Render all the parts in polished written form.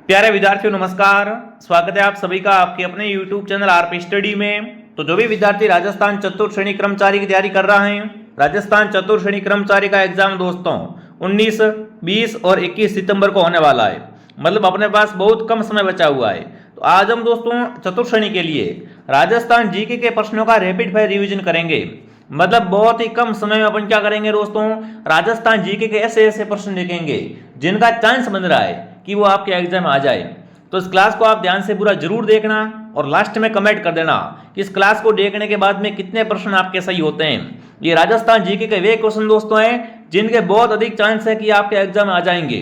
प्यारे विद्यार्थियों नमस्कार। स्वागत है आप सभी का आपके अपने YouTube चैनल आरपी स्टडी में। तो जो भी विद्यार्थी राजस्थान चतुर्थ श्रेणी कर्मचारी की तैयारी कर रहा है, राजस्थान चतुर्थ श्रेणी कर्मचारी का एग्जाम दोस्तों 19, 20 और 21 सितंबर को होने वाला है। मतलब अपने पास बहुत कम समय बचा हुआ है। तो आज हम दोस्तों चतुर्थ श्रेणी के लिए राजस्थान जीके के प्रश्नों का रैपिड फायर रिवीजन करेंगे। मतलब बहुत ही कम समय में अपन क्या करेंगे दोस्तों, राजस्थान जीके के ऐसे ऐसे प्रश्न देखेंगे जिनका चांस बन रहा है कि वो आपके एग्जाम में आ जाए। तो इस क्लास को आप ध्यान से पूरा जरूर देखना और लास्ट में कमेंट कर देना कि इस क्लास को देखने के बाद में कितने प्रश्न आपके सही होते हैं। ये राजस्थान जीके के वे क्वेश्चन दोस्तों हैं जिनके बहुत अधिक चांस है कि आपके एग्जाम में आ जाएंगे।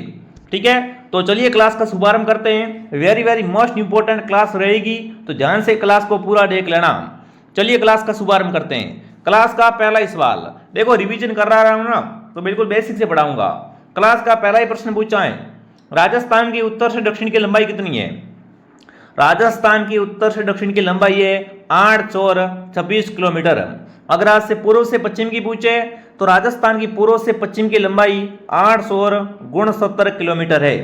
ठीक है, तो चलिए क्लास का शुभारंभ करते हैं। Very very most important class रहेगी, तो ध्यान से क्लास को पूरा देख लेना। चलिए क्लास का शुभारंभ करते हैं। क्लास का पहला ही सवाल देखो, रिवीजन कर रहा हूं ना तो बिल्कुल बेसिक से पढ़ाऊंगा। क्लास का पहला ही प्रश्न पूछा है, राजस्थान की उत्तर से दक्षिण की लंबाई कितनी है। राजस्थान की उत्तर से दक्षिण की लंबाई है 8 और 26 किलोमीटर। अगर आज से पूर्व से पश्चिम की पूछे तो राजस्थान की पूर्व से पश्चिम की लंबाई 8 और 69 किलोमीटर है।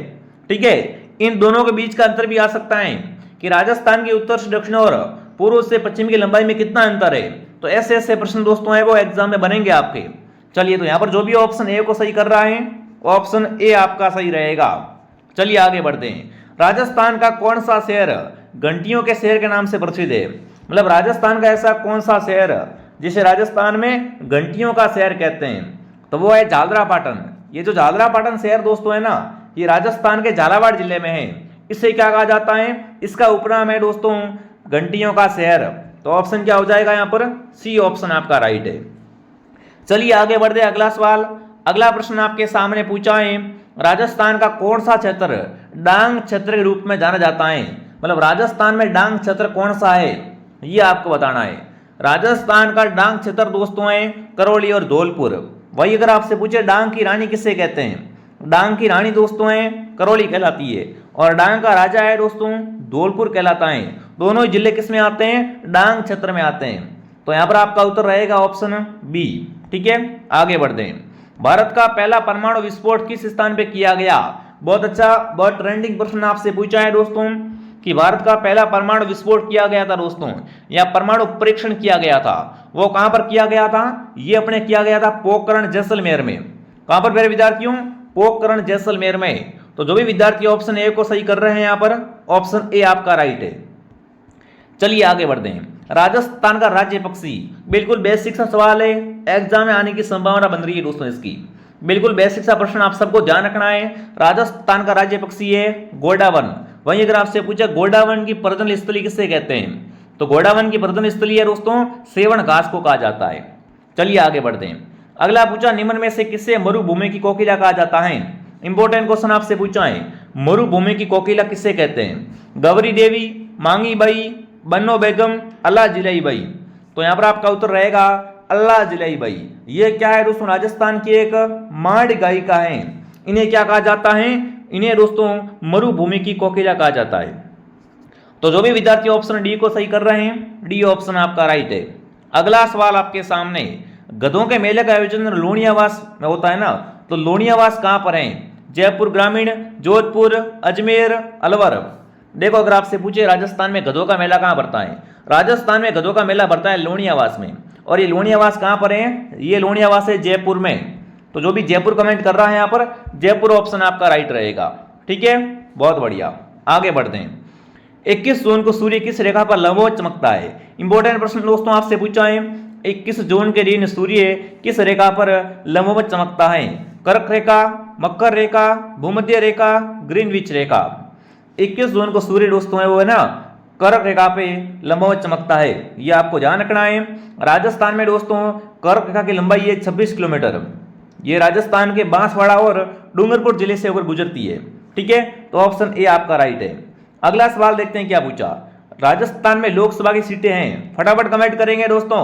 ठीक है, इन दोनों के बीच का अंतर भी आ सकता है कि राजस्थान की उत्तर से दक्षिण और पूर्व से पश्चिम की लंबाई में कितना अंतर है। तो ऐसे ऐसे प्रश्न दोस्तों है वो एग्जाम में बनेंगे आपके। चलिए, तो यहाँ पर जो भी ऑप्शन ए को सही कर रहा है ऑप्शन ए आपका सही रहेगा। चलिए आगे बढ़ते हैं। राजस्थान का कौन सा शहर घंटियों के शहर के नाम से प्रसिद्ध है। मतलब राजस्थान का ऐसा कौन सा शहर जिसे राजस्थान में घंटियों का शहर कहते हैं, तो वो है झालरापाटन। ये जो झालरापाटन शहर दोस्तों है ना, ये राजस्थान के झालावाड़ जिले में है। इससे क्या कहा जाता है, इसका उपनाम है दोस्तों घंटियों का शहर। तो ऑप्शन क्या हो जाएगा यहाँ पर, सी ऑप्शन आपका राइट है। चलिए आगे बढ़ते, अगला सवाल। अगला प्रश्न आपके सामने पूछा है, राजस्थान का कौन सा क्षेत्र डांग क्षेत्र के रूप में जाना जाता है। मतलब राजस्थान में डांग क्षेत्र कौन सा है ये आपको बताना है। राजस्थान का डांग क्षेत्र दोस्तों है करौली और धौलपुर। वही अगर आपसे पूछे डांग की रानी किसे कहते हैं, डांग की रानी दोस्तों है करौली कहलाती है और डांग का राजा है दोस्तों धौलपुर कहलाता है। दोनों ही जिले किस में आते हैं, डांग क्षेत्र में आते हैं। तो यहाँ पर आपका उत्तर रहेगा ऑप्शन बी। ठीक है, आगे बढ़ते हैं। भारत का पहला परमाणु विस्फोट किस स्थान पे किया गया। बहुत अच्छा, बहुत ट्रेंडिंग प्रश्न आपसे पूछा है दोस्तों कि भारत का पहला परमाणु विस्फोट किया गया था दोस्तों, या परमाणु परीक्षण किया गया था, वो कहां पर किया गया था, ये अपने किया गया था पोखरण जैसलमेर में। कहां पर मेरे विद्यार्थियों, पोखरण जैसलमेर में। तो जो भी विद्यार्थी ऑप्शन ए को सही कर रहे हैं यहाँ पर ऑप्शन ए आपका राइट है। चलिए आगे बढ़ते हैं। राजस्थान का राज्य पक्षी, बिल्कुल बेसिक सा सवाल है, एग्जाम में आने की संभावना बन रही है दोस्तों इसकी। बिल्कुल बेसिक सा प्रश्न आप सबको ध्यान रखना है। राजस्थान का राज्य पक्षी है गोंडावन। वहीं अगर आपसे पूछा गोंडावन की प्रजनन स्थली किससे कहते हैं, तो गोंडावन की प्रजनन स्थली है दोस्तों सेवन घास को कहा जाता है। चलिए आगे बढ़ते हैं। अगला पूछा, निम्न में से किससे मरुभूमि की कोकिला कहा जाता है। इंपॉर्टेंट क्वेश्चन आपसे पूछा है, मरुभूमि की कोकिला किससे कहते हैं। गौरी देवी, मांगी बाई, बन्नो बेगम, अल्लाह जिलाई बाई। तो यहाँ पर आपका उत्तर रहेगा अल्लाह जिलाई बाई। ये क्या है दोस्तों, राजस्थान की एक माड़ गायिका है। इन्हें क्या कहा जाता है, इन्हें दोस्तों मरुभूमि की कोकिला कहा जाता है। तो जो भी विद्यार्थी ऑप्शन डी को सही कर रहे हैं, डी ऑप्शन आपका राइट है। अगला सवाल आपके सामने, गधों के मेले का आयोजन लोनियावास में होता है ना, तो लोनियावास कहां पर है। जयपुर ग्रामीण, जोधपुर, अजमेर, अलवर। देखो अगर आपसे पूछे राजस्थान में गधों का मेला कहां भरता है, राजस्थान में गधों का मेला भरता है लोनियावास में। और ये लोनियावास कहां पर है, ये लोनियावास है जयपुर में। तो जो भी जयपुर कमेंट कर रहा है यहाँ पर जयपुर ऑप्शन आपका राइट रहेगा। ठीक है, बहुत बढ़िया, आगे बढ़ते हैं। 21 जून को सूर्य किस रेखा पर लंबवत चमकता है। इंपॉर्टेंट प्रश्न दोस्तों आपसे पूछा है, 21 जून के दिन सूर्य किस रेखा पर लंबवत चमकता है। कर्क रेखा, मकर रेखा, भूमध्य रेखा, ग्रीनविच रेखा। 21 जून को सूर्य दोस्तों है वो है ना कर्क रेखा पे लंबवत चमकता है, ये आपको ध्यान रखना है। राजस्थान में दोस्तों कर्क रेखा की लंबाई है 26 किलोमीटर। ये राजस्थान के बांसवाड़ा और डूंगरपुर जिले से होकर गुजरती है। ठीक है, तो ऑप्शन ए आपका राइट है। अगला सवाल देखते हैं क्या पूछा। राजस्थान में लोकसभा की सीटें हैं, फटाफट कमेंट करेंगे दोस्तों,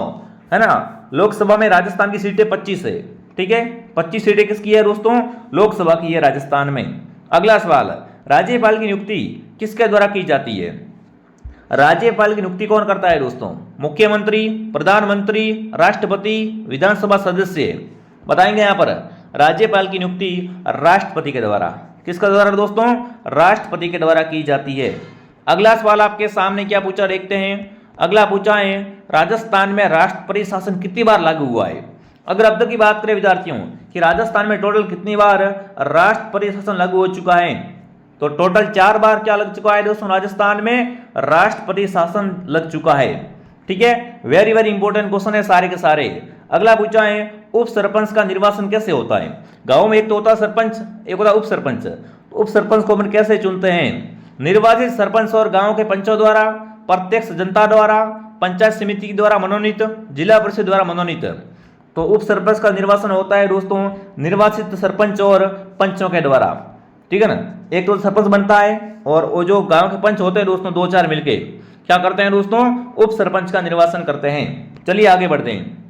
है ना। लोकसभा में राजस्थान की सीटें 25 है। ठीक है, 25 सीटें किसकी है दोस्तों, लोकसभा की है राजस्थान में। अगला सवाल, राज्यपाल की नियुक्ति किसके द्वारा की जाती है। राज्यपाल की नियुक्ति कौन करता है दोस्तों, मुख्यमंत्री, प्रधानमंत्री, राष्ट्रपति, विधानसभा सदस्य। बताएंगे यहाँ पर राज्यपाल की नियुक्ति राष्ट्रपति के द्वारा। किसका द्वारा दोस्तों? राष्ट्रपति के द्वारा की जाती है। अगला सवाल आपके सामने क्या पूछा देखते हैं। अगला पूछा है राजस्थान में राष्ट्रपति शासन कितनी बार लागू हुआ है। अगर अब तक की बात करें विद्यार्थियों कि राजस्थान में टोटल कितनी बार राष्ट्रपति शासन लागू हो चुका है, तो टोटल 4 बार क्या लग चुका है दोस्तों? राजस्थान में राष्ट्रपति शासन लग चुका है। ठीक है, वेरी वेरी इंपॉर्टेंट क्वेश्चन है सारे के सारे। अगला पूछा है उप सरपंच का निर्वाचन कैसे होता है। गांव में एक तो होता है सरपंच, एक होता है उप सरपंच। तो उप सरपंच को अपन कैसे चुनते हैं? निर्वाचित सरपंच और गांव के पंचों द्वारा, प्रत्यक्ष जनता द्वारा, पंचायत समिति द्वारा मनोनीत, जिला परिषद द्वारा मनोनीत। तो उप सरपंच का निर्वाचन होता है दोस्तों निर्वाचित सरपंच और पंचों के द्वारा। ठीक है ना, एक तो सरपंच बनता है और वो जो गांव के पंच होते हैं दोस्तों 2-4 मिलके क्या करते हैं दोस्तों? उप सरपंच का निर्वाचन करते हैं। चलिए आगे बढ़ते हैं।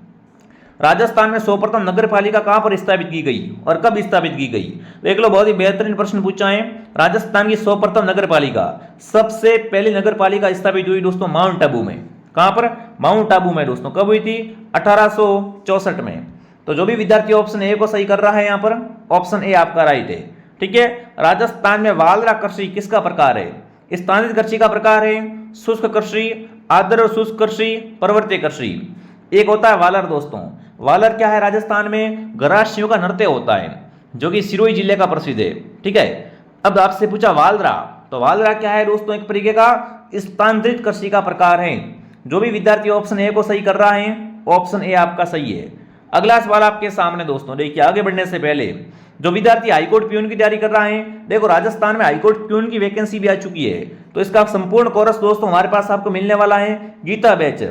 राजस्थान में सर्वप्रथम नगर पालिका कहां पर स्थापित की गई और कब स्थापित की गई? देख लो, बहुत ही बेहतरीन प्रश्न पूछा है। राजस्थान की सर्वप्रथम नगर पालिका, सबसे पहली नगर पालिका स्थापित हुई दोस्तों माउंट आबू में। कहां पर? माउंट आबू में दोस्तों। कब हुई थी? 1864 में। तो जो भी विद्यार्थी ऑप्शन ए को सही कर रहा है यहाँ पर, ऑप्शन ए आपका राइट है। ठीक है, राजस्थान में वालरा कृषि किसका प्रकार है? स्थानिक कृषि का प्रकार है, शुष्क कृषि, आर्द्र शुष्क कृषि, पर्वतीय कृषि। एक होता है वालर दोस्तों। वालर क्या है? राजस्थान में गरासियों का नृत्य होता है जो कि सिरोही जिले का प्रसिद्ध है। ठीक है, अब आपसे पूछा वालरा, तो वालरा क्या है दोस्तों? एक तरीके का स्थानांतरित कृषि का प्रकार है। जो भी विद्यार्थी ऑप्शन ए को सही कर रहा है, ऑप्शन ए आपका सही है। अगला सवाल आपके सामने दोस्तों, देखिए आगे बढ़ने से पहले जो विद्यार्थी हाईकोर्ट प्यून की तैयारी कर रहा है, देखो राजस्थान में हाईकोर्ट प्यून की वैकेंसी भी आ चुकी है। तो इसका संपूर्ण कोर्स दोस्तों हमारे पास आपको मिलने वाला है गीता बैच।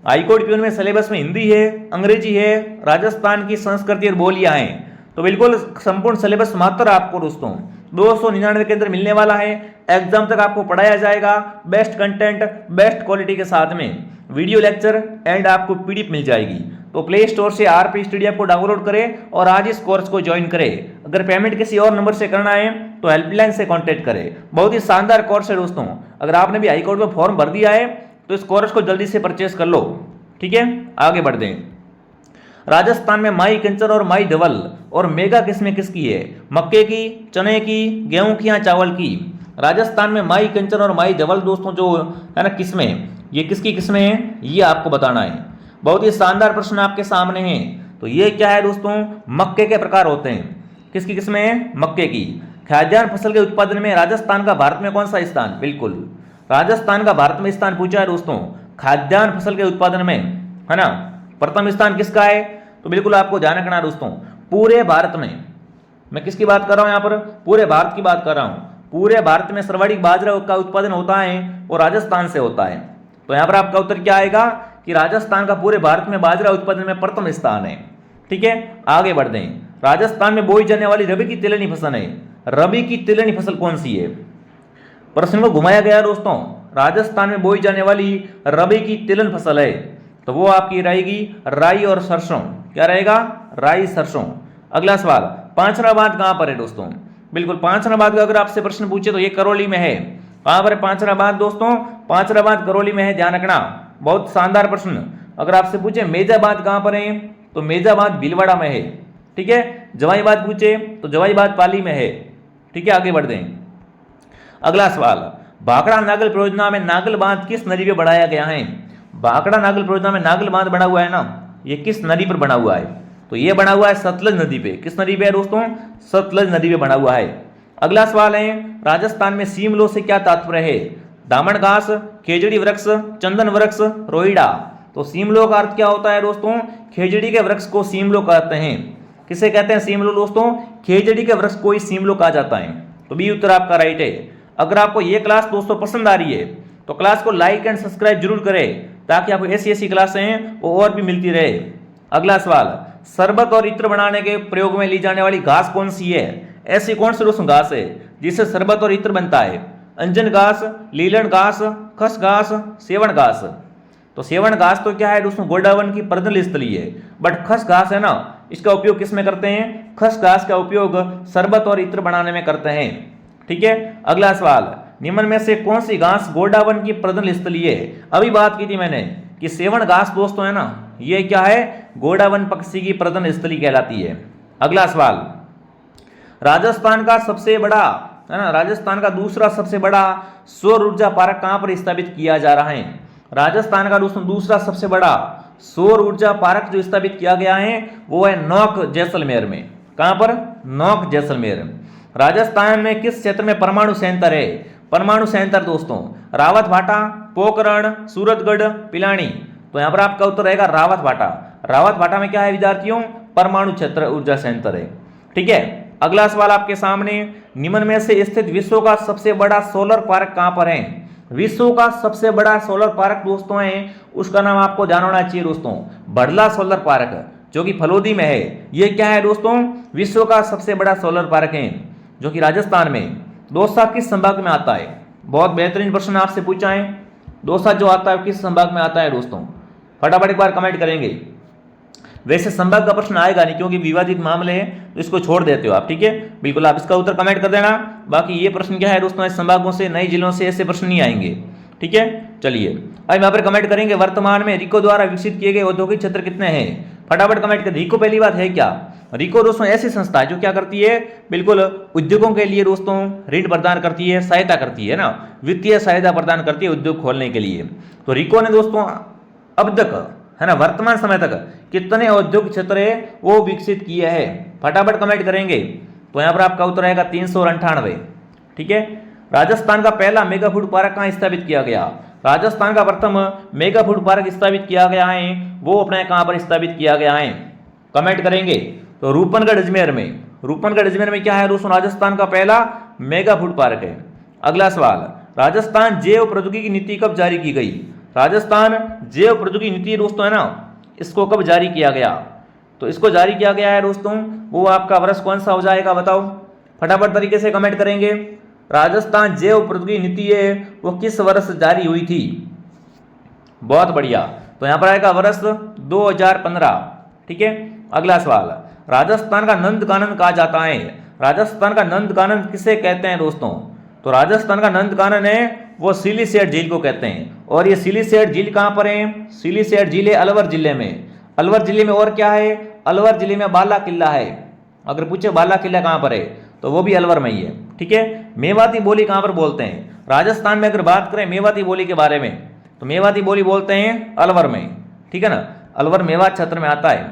हाईकोर्ट प्यून में सिलेबस में हिंदी है, अंग्रेजी है, राजस्थान की संस्कृति और बोलियां हैं। तो बिल्कुल संपूर्ण सिलेबस मात्र आपको दोस्तों 299 के अंदर मिलने वाला है। एग्जाम तक आपको पढ़ाया जाएगा बेस्ट कंटेंट, बेस्ट क्वालिटी के साथ में वीडियो लेक्चर एंड आपको पीडीएफ मिल जाएगी। तो प्ले स्टोर से आरपी स्टडी ऐप को डाउनलोड करें और आज इस कोर्स को ज्वाइन करें। अगर पेमेंट किसी और नंबर से करना है तो हेल्पलाइन से कांटेक्ट करें। बहुत ही शानदार कोर्स है दोस्तों। अगर आपने भी हाईकोर्ट में फॉर्म भर दिया है तो इस कोर्स को जल्दी से परचेस कर लो। ठीक है, आगे बढ़ दें। राजस्थान में माई कंचन और माई धवल और मेगा किस्में किसकी है? मक्के की, चने की, गेहूं की या चावल की? राजस्थान में माई कंचन और माई धवल दोस्तों जो है ना किस्में, ये किसकी किस्में हैं ये आपको बताना है। बहुत ही शानदार प्रश्न आपके सामने है। तो ये क्या है दोस्तों? मक्के के प्रकार होते हैं। किसकी किस्में हैं? मक्के की। खाद्यान्न फसल के उत्पादन में राजस्थान का भारत में कौन सा स्थान? बिल्कुल राजस्थान का भारत में स्थान पूछा है दोस्तों। खाद्यान्न फसल के उत्पादन में है ना प्रथम स्थान किसका है? तो बिल्कुल आपको ध्यान रखना दोस्तों, पूरे भारत में, मैं किसकी बात कर रहा हूं यहाँ पर? पूरे भारत की बात कर रहा हूं। पूरे भारत में सर्वाधिक बाजरा का उत्पादन होता है वो राजस्थान से होता है। तो यहाँ पर आपका उत्तर क्या आएगा कि राजस्थान का पूरे भारत में बाजरा उत्पादन में प्रथम स्थान है। ठीक है, आगे बढ़ दें। राजस्थान में बोई जाने वाली रबी की तिलहनी फसल है। रबी की तिलहनी फसल कौन सी है? प्रश्न को घुमाया गया दोस्तों। राजस्थान में बोई जाने वाली रबी की तिलहन फसल है तो वो आपकी रहेगी राई और सरसों। क्या रहेगा? राई सरसों। अगला सवाल, पांचराबाद कहां पर है दोस्तों? बिल्कुल पांचराबाद का अगर आपसे प्रश्न पूछे तो ये करौली में है। कहां पर है पांचराबाद दोस्तों? पांचराबाद करौली में है, ध्यान रखना। बहुत शानदार प्रश्न। अगर आपसे पूछे मेजाबाद कहां पर है तो मेजाबाद भीलवाड़ा में है। ठीक है, जवाईबाद पूछे तो जवाईबाद पाली में है। ठीक है, आगे बढ़ दें। अगला सवाल, भाखड़ा नागल परियोजना में नागल बांध किस नदी पे बढ़ाया गया है? भाखड़ा नागल परियोजना में नागल बांध बना हुआ है ना, ये किस नदी पर बना हुआ है? तो ये बना हुआ है सतलज नदी पे। किस नदी पे है दोस्तों? सतलज नदी पे बना हुआ है। अगला सवाल है, राजस्थान में सीमलो से क्या तात्पर्य है? दामन घास, खेजड़ी वृक्ष, चंदन वृक्ष, रोइडा। तो सीमलो का अर्थ क्या होता है दोस्तों? खेजड़ी के वृक्ष को सीमलो कहते हैं। किसे कहते हैं सीमलो दोस्तों? खेजड़ी के वृक्ष को ही सीमलो कहा जाता है। तो बी उत्तर आपका राइट है। अगर आपको ये क्लास दोस्तों पसंद आ रही है तो क्लास को लाइक एंड सब्सक्राइब जरूर करें ताकि आपको ऐसी क्लासें हैं वो और भी मिलती रहे। अगला सवाल, शरबत और इत्र बनाने के प्रयोग में ली जाने वाली घास कौन सी है? ऐसी कौन सी दोस्तों घास है जिससे शरबत और इत्र बनता है? अंजन घास, लीलन घास, खस घास, सेवन घास। तो सेवन घास तो क्या है दोस्तों? गोडावन की प्रजनन स्थली है। बट खस घास है ना, इसका उपयोग किस में करते हैं? खस घास का उपयोग शरबत और इत्र बनाने में करते हैं। ठीक है, अगला सवाल, निम्न में से कौन सी घास गोडावन की प्रजनन स्थली है? अभी बात की थी मैंने कि सेवन घास दोस्तों है ना, ये क्या है? गोडावन पक्षी की प्रजनन स्थली कहलाती है। अगला सवाल, राजस्थान का सबसे बड़ा, है ना, राजस्थान का दूसरा सबसे बड़ा सौर ऊर्जा पार्क कहां पर स्थापित किया जा रहा है? राजस्थान का दूसरा सबसे बड़ा सौर ऊर्जा पार्क जो स्थापित किया गया है वो है नौक जैसलमेर में। कहां पर? नौक जैसलमेर। राजस्थान में किस क्षेत्र में परमाणु संयंत्र है? परमाणु संयंत्र दोस्तों रावत भाटा, पोखरण, सूरतगढ़, पिलानी। तो यहां पर आपका उत्तर रहेगा रावत भाटा। रावत भाटा में क्या है विद्यार्थियों? परमाणु क्षेत्र ऊर्जा संयंत्र है। ठीक है, अगला सवाल आपके सामने, निम्न में से स्थित विश्व का सबसे बड़ा सोलर पार्क कहां पर है? विश्व का सबसे बड़ा सोलर पार्क दोस्तों है, उसका नाम आपको ध्यान होना चाहिए दोस्तों, बड़ला सोलर पार्क, जो कि फलोदी में है। यह क्या है दोस्तों? विश्व का सबसे बड़ा सोलर पार्क है, जो कि राजस्थान में। दौसा किस संभाग में आता है? बहुत बेहतरीन प्रश्न आपसे पूछा है। दौसा जो आता है किस संभाग में आता है दोस्तों? फटाफट एक बार कमेंट करेंगे। वैसे संभाग का प्रश्न आएगा नहीं क्योंकि विवादित मामले हैं, तो इसको छोड़ देते हो आप। ठीक है, बिल्कुल आप इसका उत्तर कमेंट कर देना। बाकी ये प्रश्न क्या है दोस्तों, इस संभागों से, नए जिलों से ऐसे प्रश्न नहीं आएंगे। ठीक है, चलिए अब यहाँ पर कमेंट करेंगे, वर्तमान में रिको द्वारा विकसित किए गए औद्योगिक क्षेत्र कितने हैं? फटाफट कमेंट कर। रिको पहली बात है क्या? रिको दोस्तों ऐसी संस्था है जो क्या करती है, बिल्कुल उद्योगों के लिए दोस्तों ऋण प्रदान करती है, सहायता करती है ना, वित्तीय सहायता प्रदान करती है उद्योग खोलने के लिए। तो रिको ने दोस्तों अब तक, है ना, वर्तमान समय तक कितने औद्योगिक क्षेत्र है वो विकसित किए हैं? फटाफट कमेंट करेंगे। तो यहां पर आपका उत्तर आएगा 398। ठीक है, राजस्थान का पहला मेगा फूड पार्क कहां स्थापित किया गया? राजस्थान का प्रथम मेगा फूड पार्क स्थापित किया गया है, वो अपने कहां पर स्थापित किया गया है? कमेंट करेंगे। तो रूपनगढ़ अजमेर में। रूपनगढ़ अजमेर में क्या है दोस्तों? राजस्थान का पहला मेगा फूड पार्क है। अगला सवाल, राजस्थान जैव प्रौद्योगिकी नीति कब जारी की गई? राजस्थान जैव प्रौद्योगिकी नीति दोस्तों है ना, इसको कब जारी किया गया? तो इसको जारी किया गया है दोस्तों, वो आपका वर्ष कौन सा हो जाएगा बताओ? फटाफट तरीके से कमेंट करेंगे। राजस्थान जैव प्रौद्योगिकी नीति है वो किस वर्ष जारी हुई थी? बहुत बढ़िया, तो यहां पर आएगा वर्ष 2015। ठीक है, अगला सवाल, राजस्थान का नंद कानन कहा जाता है? राजस्थान का नंद कानन किसे कहते हैं दोस्तों? तो राजस्थान का नंद कानन है वो सिलीसेट झील को कहते हैं। और ये सिलीसेट झील कहां पर है? सिलीसेट झील है अलवर जिले में। अलवर जिले में और क्या है? अलवर जिले में बाला किला है। अगर पूछे बाला किला कहां पर है तो वो भी अलवर में ही है। ठीक है, मेवाती बोली कहां पर बोलते हैं? राजस्थान में अगर बात करें मेवाती बोली के बारे में तो मेवाती बोली बोलते हैं अलवर में। ठीक है ना, अलवर मेवात क्षेत्र में आता है।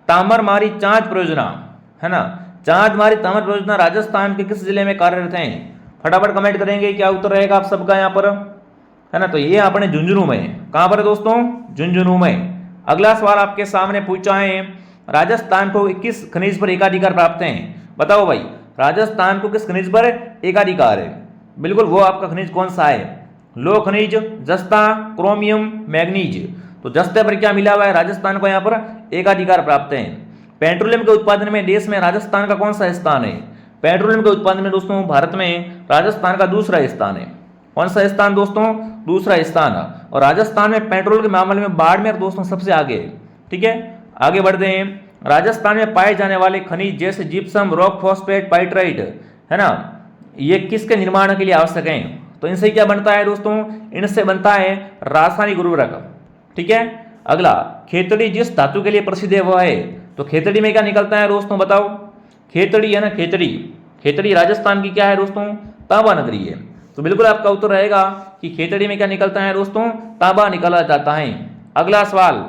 तामरमारी चांच परियोजना, है ना, चांचमारी तामर परियोजना राजस्थान के किस जिले में कार्यरत है? फटाफट कमेंट करेंगे, क्या उत्तर रहेगा आप सबका यहाँ पर, है ना? तो ये अपने झुंझुनू में। कहां पर है दोस्तों? झुंझुनू में। अगला सवाल आपके सामने पूछा है, राजस्थान को किस खनिज पर एकाधिकार प्राप्त है? बताओ भाई, राजस्थान को किस खनिज पर एकाधिकार है? बिल्कुल, वो आपका खनिज कौन सा है? लोह खनिज, जस्ता, क्रोमियम, मैग्नीज। तो जस्ते पर क्या मिला हुआ है? राजस्थान को यहाँ पर एकाधिकार प्राप्त है। पेट्रोलियम के उत्पादन में देश में राजस्थान का कौन सा स्थान है? पेट्रोलियम के उत्पादन में दोस्तों भारत में राजस्थान का दूसरा स्थान है। कौन सा स्थान दोस्तों? दूसरा स्थान। और राजस्थान में पेट्रोल के मामले में बाड़मेर दोस्तों सबसे आगे है। ठीक है, आगे बढ़ते हैं। राजस्थान में पाए जाने वाले खनिज जैसे जिप्सम, रॉक फॉस्फेट, पाइटराइट, है ना, ये किसके निर्माण के लिए आवश्यक है? तो इनसे क्या बनता है दोस्तों? इनसे बनता है रासायनिक उर्वरक। ठीक है, अगला, खेतड़ी जिस धातु के लिए प्रसिद्ध है वह है? तो खेतड़ी में क्या निकलता है दोस्तों बताओ? खेतड़ी है ना, खेतड़ी। खेतड़ी राजस्थान की क्या है दोस्तों? तांबा नगरी है। तो बिल्कुल आपका उत्तर रहेगा कि खेतड़ी में क्या निकलता है दोस्तों? तांबा निकाला जाता है। अगला सवाल,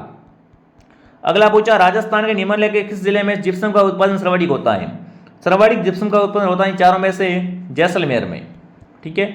अगला पूछा, राजस्थान के निम्नलिखित के किस जिले में जिप्सम का उत्पादन सर्वाधिक होता है? सर्वाधिक जिप्सम का उत्पादन होता है चारों में से जैसलमेर में। ठीक है,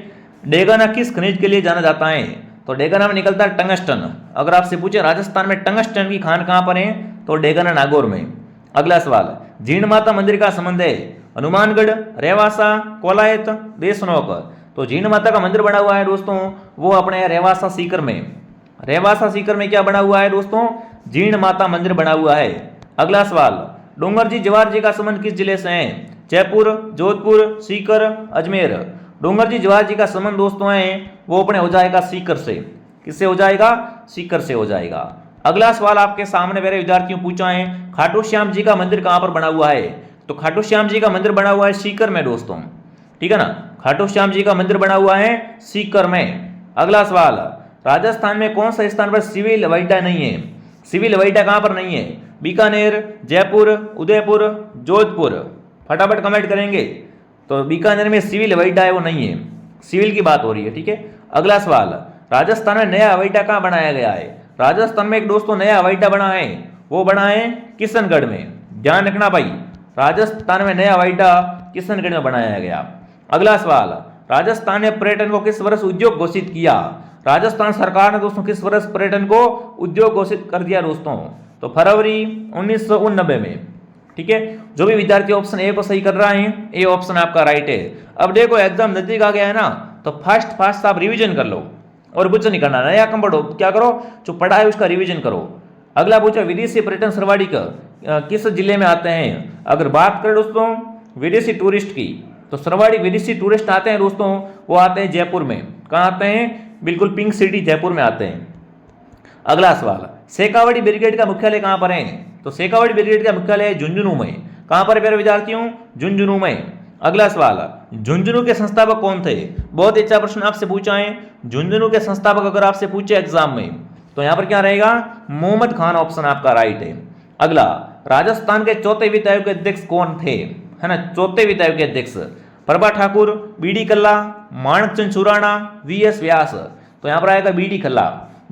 डेगाना किस खनिज के लिए जाना जाता है? तो डेगाना में निकलता है टंगस्टन। अगर आपसे पूछे राजस्थान में टंगस्टन की खान कहां पर है तो डेगाना नागौर में। अगला सवाल, जीण माता मंदिर का संबंध है हनुमानगढ़, रेवासा, कोलायत, देशनोक। तो जीण माता का मंदिर बना हुआ है दोस्तों वो अपने रेवासा सीकर में। रेवासा सीकर में क्या बना हुआ है दोस्तों? जीण माता मंदिर बना हुआ है। अगला सवाल, डोंगर जी जवाहर जी का संबंध किस जिले से है? जयपुर, जोधपुर, सीकर, अजमेर। डोंगर जी जवाहर जी का संबंध दोस्तों है वो अपने हो जाएगा सीकर से। किससे हो जाएगा? सीकर से हो जाएगा। अगला सवाल आपके सामने मेरे विद्यार्थियों पूछा है, खाटू श्याम जी का मंदिर कहां पर बना हुआ है? तो खाटू श्याम जी का मंदिर बना हुआ है सीकर में दोस्तों। ठीक है ना, खाटू श्याम जी का मंदिर बना हुआ है सीकर में। अगला सवाल, राजस्थान में कौन सा स्थान पर सिविल हवाई अड्डा नहीं है? सिविल हवाई अड्डा कहां पर नहीं है? बीकानेर, जयपुर, उदयपुर, जोधपुर। फटाफट कमेंट करेंगे। तो बीकानेर में सिविल हवाई अड्डा है वो नहीं है, सिविल की बात हो रही है, ठीक है। अगला सवाल, राजस्थान में नया हवाई अड्डा कहाँ बनाया गया है? राजस्थान में एक दोस्तों नया हवाई अड्डा बना है, वो बना है किशनगढ़ में। ध्यान रखना भाई, राजस्थान में नया हवाई अड्डा किशनगढ़ में बनाया गया। अगला सवाल, राजस्थान ने पर्यटन को किस वर्ष उद्योग घोषित किया? राजस्थान सरकार ने दोस्तों किस वर्ष पर्यटन को उद्योग घोषित कर दिया दोस्तों? तो फरवरी 1989 में, ठीक है। जो भी विद्यार्थी ऑप्शन ए को सही कर रहा है, ए ऑप्शन आपका राइट है। अब देखो एग्जाम नजदीक आ गया है ना, तो फास्ट आप रिवीजन कर लो और कुछ नहीं करना, नया कम पढ़ो, क्या करो, जो पढ़ा है उसका रिवीजन करो। अगला पूछा, विदेशी पर्यटन सर्वाधिक किस जिले में आते हैं? अगर बात करें दोस्तों विदेशी टूरिस्ट की, तो सर्वाधिक विदेशी टूरिस्ट आते हैं दोस्तों, वो आते हैं जयपुर में। कहाँ आते हैं? बिल्कुल पिंक सिटी जयपुर में आते हैं। अगला सवाल, शेखावाटी ब्रिगेड का मुख्यालय कहाँ पर है? तो शेखावाटी ब्रिगेड का मुख्यालय है झुंझुनू में। कहाँ पर है प्यारे विद्यार्थियों? झुंझुनू में। अगला सवाल, झुंझुनू के संस्थापक कौन थे? बहुत अच्छा प्रश्न आपसे पूछा है। झुंझुनू के संस्थापक अगर आपसे पूछे एग्जाम में, तो यहां पर क्या रहेगा? मोहम्मद खान ऑप्शन आपका राइट है। अगला, राजस्थान के चौथे वित्त आयोग के अध्यक्ष कौन थे? है ना, चौथे वित्त आयोग के अध्यक्ष प्रभा ठाकुर, बीडी कल्ला, माणकचंद सुराणा, वीएस व्यास। तो यहां पर आएगा बीडी कल्ला।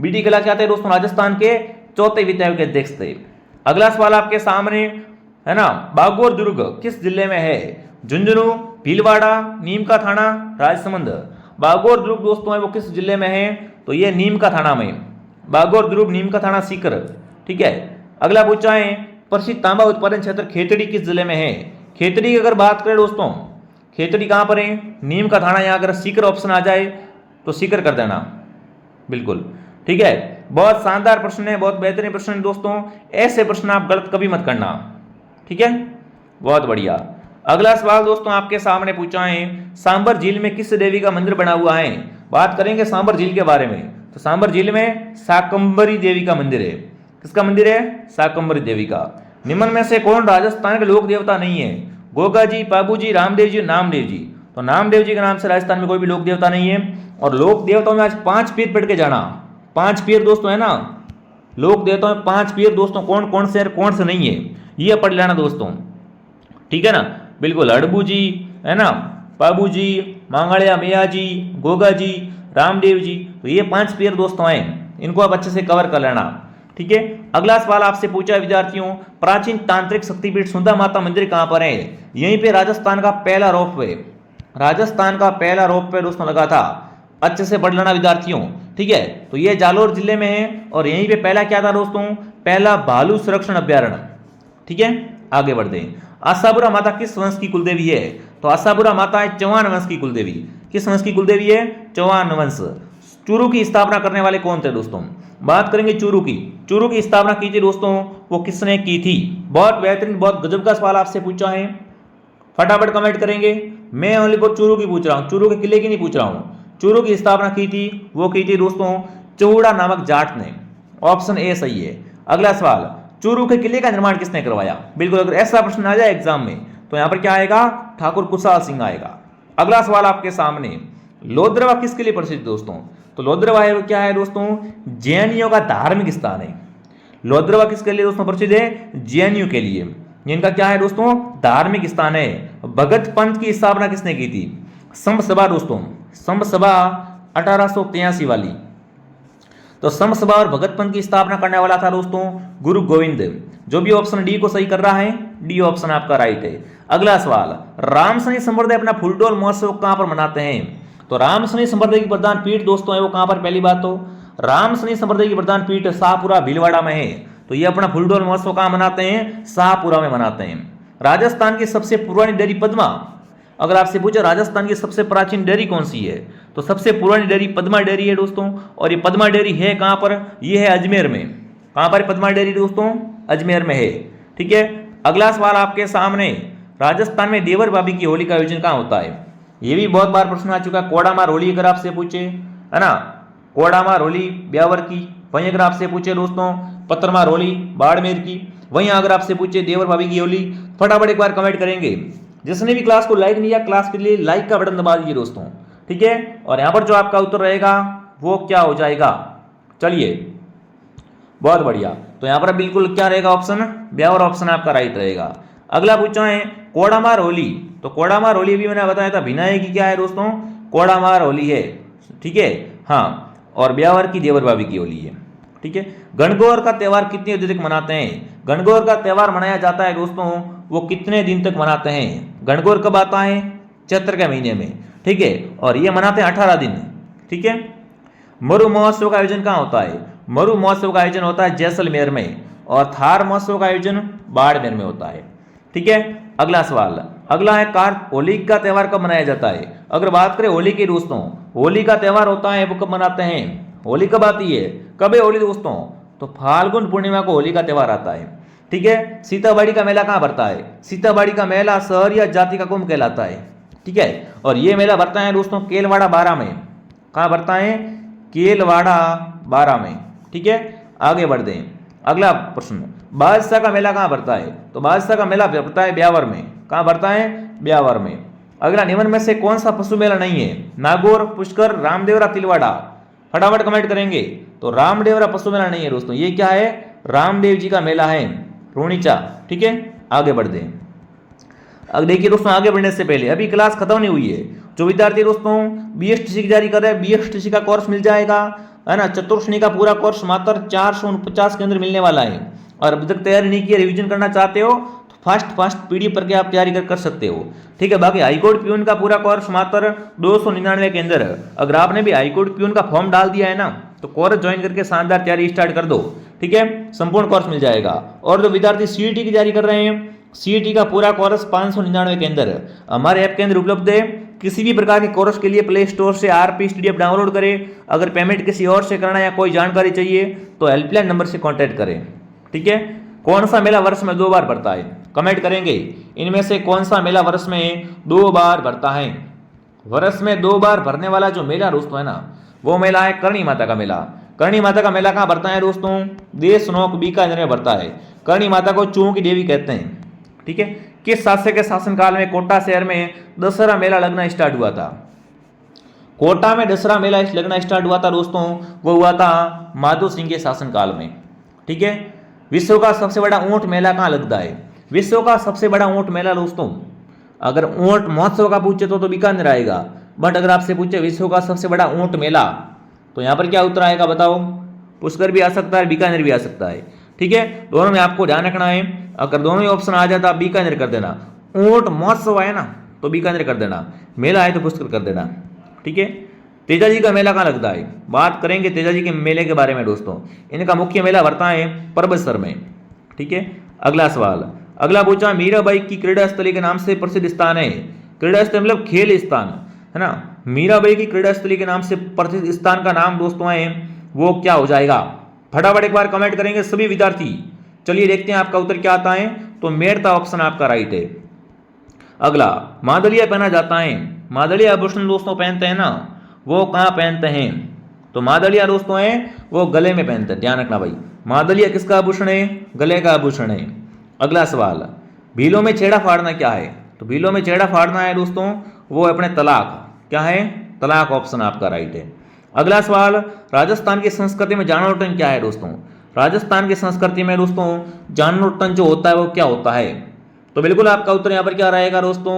बीडी कल्ला क्या थे दोस्तों? राजस्थान के चौथे वित्त आयोग के अध्यक्ष थे। अगला सवाल आपके सामने है ना, बागोर दुर्ग किस जिले में है? झुंझुनू, भीलवाड़ा, नीम का थाना, राजसमंद। बागोर दुर्ग दोस्तों है वो किस जिले में है? तो ये नीम का थाना में। बागोर दुर्ग, नीम का थाना, सीकर, ठीक है। अगला पूछा है, प्रसिद्ध तांबा उत्पादन क्षेत्र खेतड़ी किस जिले में है? खेतड़ी की अगर बात करें दोस्तों, खेतड़ी कहां पर है? नीम का थाना। यहां अगर सीकर ऑप्शन आ जाए तो सीकर कर देना, बिल्कुल, ठीक है। बहुत शानदार प्रश्न है, बहुत बेहतरीन प्रश्न है दोस्तों, ऐसे प्रश्न आप गलत कभी मत करना, ठीक है। बहुत बढ़िया। अगला सवाल दोस्तों आपके सामने पूछा है, सांबर झील में किस देवी का मंदिर बना हुआ है? बात करेंगे सांबर झील के बारे में, तो सांबर झील में शाकंभरी देवी का मंदिर है। किसका मंदिर है? शाकंभरी देवी का। निम्न में से कौन राजस्थान के लोक देवता नहीं है? गोगा जी, बाबू जी, रामदेव जी, नामदेव जी। तो नामदेव जी के नाम से राजस्थान में कोई भी लोक देवता नहीं है। और लोक देवताओं में आज 5 पीर पढ़ के जाना, 5 पीर दोस्तों है ना, लोक देवताओं में 5 पीर दोस्तों कौन कौन से कौन से नहीं है, ये पढ़ लेना दोस्तों, ठीक है ना। बिल्कुल, हड़बू जी है ना, बाबू जी, मांगड़िया मैया जी, गोगा जी, रामदेव जी। तो ये 5 पीर दोस्तों हैं, इनको आप अच्छे से कवर कर लेना, ठीक है। अगला सवाल आपसे पूछा है विद्यार्थियों, प्राचीन तांत्रिक शक्तिपीठ सुंदर माता मंदिर कहां पर है? यहीं पे राजस्थान का पहला रोपवे, राजस्थान का पहला रोपवे दोस्तों लगा था, अच्छे से पढ़ लेना विद्यार्थियों, ठीक है। तो ये जालोर जिले में है और यहीं पे पहला क्या था दोस्तों? पहला भालू संरक्षण अभ्यारण्य, ठीक है। आगे बढ़ते हैं। आशापुरा माता किस वंश की कुलदेवी है? तो आशापुरा माता है चौहान वंश की कुलदेवी। किस वंश की कुलदेवी है? चौहान वंश। चूरू की स्थापना करने वाले कौन थे दोस्तों? बात करेंगे चूरू की। चूरू की स्थापना की थी दोस्तों, वो किसने की थी? बहुत बेहतरीन, बहुत गजब का सवाल आपसे पूछा है, फटाफट कमेंट करेंगे। मैं ओनली फॉर चूरू की पूछ रहा हूँ, चूरू के किले की नहीं पूछ रहा हूँ। चूरू की स्थापना की थी, वो की थी दोस्तों चौड़ा नामक जाट ने। ऑप्शन ए सही है। अगला सवाल, चूरू के किले का निर्माण किसने करवाया? बिल्कुल, अगर ऐसा प्रश्न आ जाए एग्जाम में तो यहां पर क्या आएगा? ठाकुर कुशाल सिंह आएगा। अगला सवाल आपके सामने, लोद्रवा किसके लिए प्रसिद्ध दोस्तों? तो लोद्रवा है वो क्या है दोस्तों? जैनियों का धार्मिक स्थान है। लोद्रवा किसके लिए दोस्तों प्रसिद्ध है? जैनियों के लिए। इनका क्या है दोस्तों? धार्मिक स्थान है। भगत पंथ की स्थापना किसने की थी? संभ सभा दोस्तों, संभ सभा 1883 वाली। तो संभ सभा और भगत पंथ की स्थापना करने वाला था दोस्तों गुरु गोविंद। जो भी ऑप्शन डी को सही कर रहा है, डी ऑप्शन आपका राइट है। अगला सवाल, रामसनी संप्रदाय अपना फुलडोल महोत्सव कहां पर मनाते हैं? तो रामसनी संप्रदाय की प्रधान पीठ दोस्तों है वो कहां पर? पहली बात तो रामसनी संप्रदाय की प्रधान पीठ शाहपुरा भीलवाड़ा में है। तो ये अपना फुलडोल महोत्सव कहां मनाते हैं? शाहपुरा में मनाते हैं। राजस्थान की सबसे पुरानी डेयरी पद्मा, अगर आपसे पूछे राजस्थान की सबसे प्राचीन डेयरी कौन सी है, तो सबसे पुरानी डेयरी पद्मा डेयरी है दोस्तों। और ये पद्मा डेयरी है कहां पर? ये है अजमेर में। कहां पर पद्मा डेयरी दोस्तों? अजमेर में है, ठीक है। अगला सवाल आपके सामने, राजस्थान में देवर भाभी की होली का आयोजन कहां होता है? ये भी बहुत बार प्रश्न आ चुका है। कोडामार होली अगर आपसे पूछे, है ना, कोडामार होली ब्यावर की। वहीं अगर आपसे पूछे दोस्तों पत्थरमार होली बाड़मेर की। वहीं अगर आपसे पूछे देवर भाभी की होली, फटाफट एक बार कमेंट करेंगे। जिसने भी क्लास को लाइक नहीं किया, क्लास के लिए लाइक का बटन दबा दीजिए दोस्तों, ठीक है। और यहां पर जो आपका उत्तर रहेगा वो क्या हो जाएगा? चलिए, बहुत बढ़िया। तो यहां पर बिल्कुल क्या रहेगा? ऑप्शन ब्यावर ऑप्शन आपका राइट रहेगा। अगला पूछा है कोड़ामार होली, तो कोड़ामार होली भी मैंने बताया था भिनाई की क्या है दोस्तों, कोड़ामार होली है, ठीक है। हाँ, और ब्यावर की देवर भाभी की होली है, ठीक है। गणगौर का त्यौहार कितने दिन तक मनाते हैं, गणगौर का त्यौहार मनाया जाता है दोस्तों, वो कितने दिन तक मनाते हैं। गणगौर कब आता है, चैत्र के महीने में, ठीक है, और ये मनाते हैं 18 दिन, ठीक है। मरु महोत्सव का आयोजन कहाँ होता है, मरु महोत्सव का आयोजन होता है जैसलमेर में, और थार महोत्सव का आयोजन बाड़मेर में होता है, ठीक है। अगला सवाल, अगला है होली का त्यौहार कब मनाया जाता है। अगर बात करें होली की दोस्तों, होली का त्यौहार होता है वो कब मनाते हैं, होली कब आती है, कब है होली दोस्तों, तो फाल्गुन पूर्णिमा को होली का त्यौहार आता है, ठीक है। सीताबाड़ी का मेला कहाँ भरता है, सीताबाड़ी का मेला शहर या जाति का कुंभ कहलाता है, ठीक है। और ये मेला भरता है दोस्तों केलवाड़ा 12 में, कहाँ भरता है, केलवाड़ा 12 में, ठीक है। आगे बढ़ते हैं, अगला प्रश्न, बादशाह का मेला कहाँ भरता है, तो बादशाह का मेला भरता है ब्यावर में, कहाँ भरता है, ब्यावर में। अगला निम्न में से कौन सा पशु मेला नहीं है, नागौर, पुष्कर, रामदेवरा, तिलवाड़ा, फटाफट कमेंट करेंगे। तो रामदेवरा पशु मेला नहीं है दोस्तों, ये क्या है, रामदेव जी का मेला है, रोनिचा, ठीक है। आगे बढ़ते हैं, अब देखिए दोस्तों आगे बढ़ने से पहले अभी क्लास खत्म नहीं हुई है, जो विद्यार्थी दोस्तों BSTC की तैयारी कर रहे हैं BSTC का कोर्स मिल जाएगा, है ना। चतुर्श्रेणी का पूरा कोर्स मात्र 449 के अंदर मिलने वाला है, और अभी तक तैयारी नहीं की, रिवीजन करना चाहते हो तो फास्ट PDF करके आप तैयारी कर सकते हो, ठीक है। बाकी हाईकोर्ट प्यून का पूरा कोर्स मात्र 299 के अंदर है। अगर आपने भी हाईकोर्ट प्यून का फॉर्म डाल दिया है ना, तो कोर्स ज्वाइन करके शानदार तैयारी स्टार्ट कर दो, ठीक है, संपूर्ण कोर्स मिल जाएगा। और जो विद्यार्थी CET की तैयारी कर रहे हैं, CET का पूरा कोर्स 599 के अंदर हमारे ऐप के अंदर उपलब्ध है। किसी भी प्रकार के कोर्स के लिए प्ले स्टोर से RP Study ऐप डाउनलोड करें। अगर पेमेंट किसी और से करना या कोई जानकारी चाहिए तो हेल्पलाइन नंबर से कांटेक्ट करें, ठीक है। कौन सा मेला वर्ष में 2 बार भरता है, कमेंट करेंगे, इनमें से कौन सा मेला वर्ष में 2 बार भरता है। वर्ष में 2 बार भरने वाला जो मेला दोस्तों है ना, वो मेला है करणी माता का मेला। करणी माता का मेला कहाँ भरता है दोस्तों, देशनोक बीकानेर में भरता है। करणी माता को चूहों की देवी कहते हैं, ठीक है। किस शासक के शासनकाल में कोटा शहर में दशहरा मेला लगना स्टार्ट हुआ था, कोटा में दशहरा मेला लगना स्टार्ट हुआ था दोस्तों, वो हुआ था माधो सिंह के शासनकाल में, ठीक है। विश्व का सबसे बड़ा ऊंट मेला कहाँ लगता है, विश्व का सबसे बड़ा ऊंट मेला दोस्तों, अगर ऊंट महोत्सव का पूछे तो बीकानेर आएगा, बट अगर आपसे पूछे विश्व का सबसे बड़ा ऊंट मेला, तो यहाँ पर क्या उत्तर आएगा बताओ, पुष्कर भी आ सकता है, बीकानेर भी आ सकता है, ठीक है। दोनों में आपको ध्यान रखना है, अगर दोनों ही ऑप्शन आ जाता बीकानेर कर देना, ऊंट महोत्सव है ना तो बीकानेर कर देना, मेला है तो पुष्कर कर देना, ठीक है। तेजाजी का मेला कहाँ लगता है, बात करेंगे तेजाजी के मेले के बारे में दोस्तों। इनका मुख्य मेला भरता है परबतसर में, ठीक है। अगला सवाल, अगला पूछा मीराबाई की क्रीड़ा स्थली के नाम से प्रसिद्ध स्थान है, क्रीड़ा स्थल मतलब खेल स्थान, है ना। मीराबाई की क्रीड़ा स्थली के नाम से प्रसिद्ध स्थान का नाम दोस्तों है वो क्या हो जाएगा, फटाफट एक बार कमेंट करेंगे सभी विद्यार्थी। चलिए देखते हैं आपका उत्तर क्या आता है, तो मेरता ऑप्शन आपका राइट है। अगला, मादलिया पहना जाता है, मादलिया आभूषण दोस्तों पहनते हैं ना, वो कहाँ पहनते हैं, तो मादलिया दोस्तों है वो गले में पहनते हैं, ध्यान रखना भाई, मादलिया किसका आभूषण है, गले का आभूषण है। अगला सवाल, भीलों में छेड़ा फाड़ना क्या है, तो भीलों में छेड़ा फाड़ना है दोस्तों वो अपने तलाक, क्या है, तलाक ऑप्शन आपका राइट है। अगला सवाल, राजस्थान की संस्कृति में जानवटन क्या है दोस्तों, राजस्थान की संस्कृति में दोस्तों जानवटन जो होता है वो क्या होता है, तो बिल्कुल आपका उत्तर यहाँ पर क्या रहेगा दोस्तों,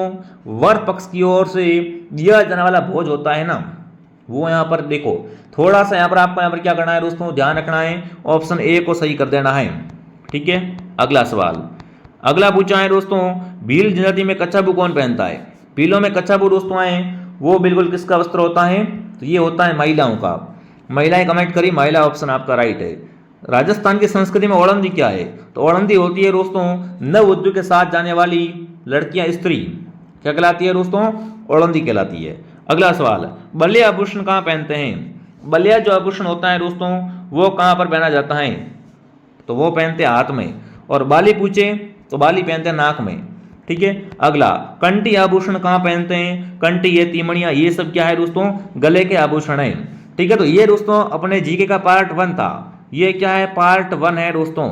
वर पक्ष की ओर से दिया जाने वाला भोज होता है ना, वो यहाँ पर देखो थोड़ा सा यहाँ पर आपको यहाँ पर क्या करना है दोस्तों, ध्यान रखना है, ऑप्शन ए को सही कर देना है, ठीक है। अगला सवाल, अगला पूछा है दोस्तों भील जनजाति में कच्छाबू कौन पहनता है, भीलों में कच्छाबू दोस्तों आए वो बिल्कुल किसका वस्त्र होता है, तो ये होता है महिलाओं का, महिलाएं कमेंट करी, महिला ऑप्शन आपका राइट है। राजस्थान की संस्कृति में ओलंदी क्या है, तो ओलंदी होती है दोस्तों नव उद्योग के साथ जाने वाली लड़कियां, स्त्री, क्या कहलाती है दोस्तों, ओलंदी कहलाती है। अगला सवाल, बलिया आभूषण कहाँ पहनते हैं, बलिया जो आभूषण होता है दोस्तों वो कहाँ पर पहना जाता है, तो वो पहनते हैं हाथ में, और बाली पूछे तो बाली पहनते हैं नाक में, ठीक है। अगला, कंठी आभूषण कहाँ पहनते हैं, कंठी ये तीमणिया ये सब क्या है दोस्तों, गले के आभूषण है, ठीक है। तो ये दोस्तों अपने जीके का पार्ट 1 था, ये क्या है, पार्ट 1 है दोस्तों,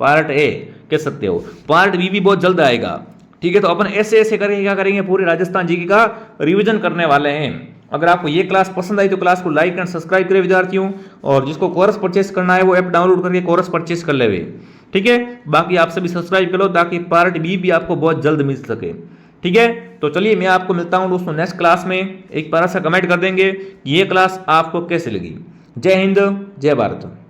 पार्ट ए कह सकते हो, पार्ट बी भी बहुत जल्द आएगा, ठीक है। तो अपन ऐसे ऐसे करके क्या करेंगे, पूरे राजस्थान जीके का रिवीजन करने वाले हैं। अगर आपको ये क्लास पसंद आई तो क्लास को लाइक एंड सब्सक्राइब करें विद्यार्थियों, और जिसको कोर्स परचेस करना है वो ऐप डाउनलोड करके कोर्स परचेस कर लेवे, ठीक है, बाकी आप सभी सब्सक्राइब करो ताकि पार्ट बी भी आपको बहुत जल्द मिल सके। ठीक है, तो चलिए मैं आपको मिलता हूं दोस्तों नेक्स्ट क्लास में। एक बार सा कमेंट कर देंगे कि ये क्लास आपको कैसे लगी। जय हिंद, जय भारत।